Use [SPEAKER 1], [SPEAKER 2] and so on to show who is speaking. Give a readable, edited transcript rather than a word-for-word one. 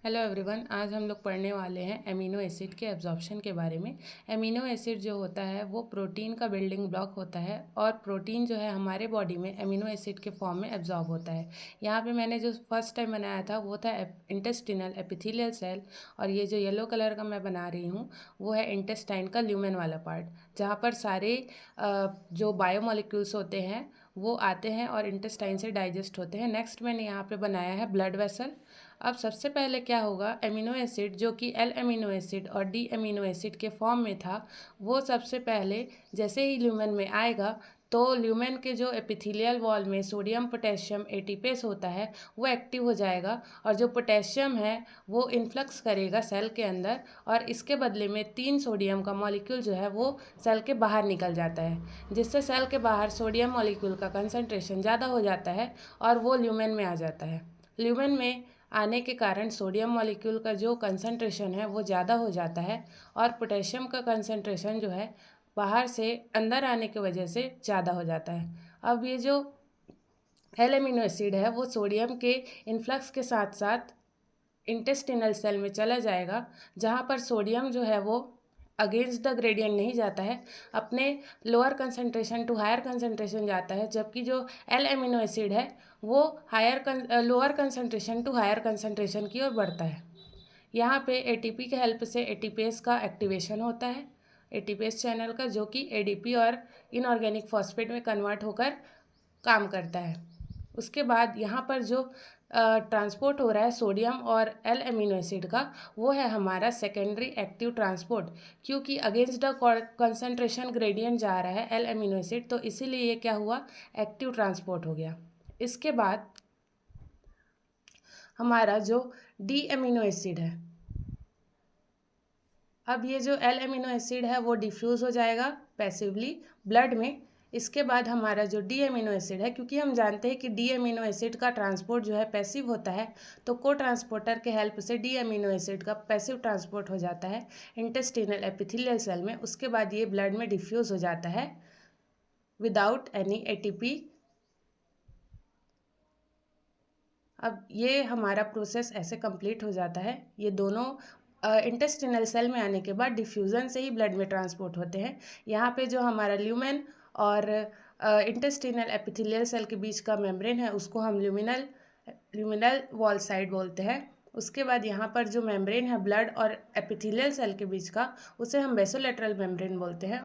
[SPEAKER 1] Hello everyone, आज हम लोग पढ़ने वाले हैं एमिनो एसिड के एब्जॉर्प्शन के बारे में। एमिनो एसिड जो होता है वो प्रोटीन का बिल्डिंग ब्लॉक होता है और प्रोटीन जो है हमारे बॉडी में एमिनो एसिड के फॉर्म में एब्जॉर्ब होता है। यहाँ पे मैंने जो फर्स्ट टाइम बनाया था वो था इंटेस्टिनल एपिथेलियल सेल, और ये जो येलो कलर का मैं बना रही हूँ वो है इंटेस्टाइन का ल्यूमेन वाला पार्ट, जहाँ पर सारे जो बायोमोलिक्यूल्स होते हैं वो आते हैं और इंटेस्टाइन से डाइजेस्ट होते हैं। नेक्स्ट मैंने यहाँ पे बनाया है ब्लड वेसल। अब सबसे पहले क्या होगा, एमिनो एसिड जो कि एल एमिनो एसिड और डी एमिनो एसिड के फॉर्म में था, वो सबसे पहले जैसे ही ल्यूमेन में आएगा तो ल्यूमेन के जो एपिथेलियल वॉल में सोडियम पोटेशियम एटीपेस होता है वो एक्टिव हो जाएगा, और जो पोटेशियम है वो इन्फ्लक्स करेगा सेल के अंदर, और इसके बदले में 3 सोडियम का मॉलिक्यूल जो है वो सेल के बाहर निकल जाता है, जिससे सेल के बाहर सोडियम मॉलिक्यूल का कंसनट्रेशन ज़्यादा हो जाता है और वो ल्यूमेन में आ जाता है। ल्यूमेन में आने के कारण सोडियम मॉलिक्यूल का जो कंसंट्रेशन है वो ज़्यादा हो जाता है, और पोटेशियम का कंसंट्रेशन जो है बाहर से अंदर आने की वजह से ज़्यादा हो जाता है। अब ये जो एल एमिनो एसिड है वो सोडियम के इन्फ्लक्स के साथ साथ इंटेस्टिनल सेल में चला जाएगा, जहाँ पर सोडियम जो है वो अगेंस्ट द ग्रेडियंट नहीं जाता है, अपने lower concentration to higher concentration जाता है, जबकि जो एल एमिनो एसिड है वो lower concentration to higher concentration की ओर बढ़ता है। यहाँ पे एटीपी के हेल्प से एटीपेस का एक्टिवेशन होता है, एटीपेस चैनल का, जो कि एडीपी और इनऑर्गेनिक फॉस्फेट में कन्वर्ट होकर काम करता है। उसके बाद यहाँ पर जो ट्रांसपोर्ट हो रहा है सोडियम और एल एमिनो एसिड का, वो है हमारा सेकेंडरी एक्टिव ट्रांसपोर्ट, क्योंकि अगेंस्ट द कंसंट्रेशन ग्रेडियंट जा रहा है एल एमिनो एसिड, तो इसीलिए ये क्या हुआ, एक्टिव ट्रांसपोर्ट हो गया। इसके बाद हमारा जो डी एमिनो एसिड है, अब ये जो एल एमिनो एसिड है वो डिफ्यूज़ हो जाएगा पैसिवली ब्लड में। इसके बाद हमारा जो डी एमिनो एसिड है, क्योंकि हम जानते हैं कि डी एमिनो एसिड का ट्रांसपोर्ट जो है पैसिव होता है, तो को ट्रांसपोर्टर के हेल्प से डी एमिनो एसिड का पैसिव ट्रांसपोर्ट हो जाता है इंटेस्टिनल एपिथेलियल सेल में। उसके बाद ये ब्लड में डिफ्यूज़ हो जाता है विदाउट एनी एटीपी। अब ये हमारा प्रोसेस ऐसे कंप्लीट हो जाता है। ये दोनों इंटेस्टिनल सेल में आने के बाद डिफ्यूज़न से ही ब्लड में ट्रांसपोर्ट होते हैं। यहाँ पे जो हमारा ल्यूमेन और इंटेस्टिनल एपिथेलियल सेल के बीच का मेम्ब्रेन है उसको हम ल्यूमिनल वॉल साइड बोलते हैं। उसके बाद यहाँ पर जो मेम्ब्रेन है ब्लड और एपिथेलियल सेल के बीच का, उसे हम बेसोलेटरल मेम्ब्रेन बोलते हैं,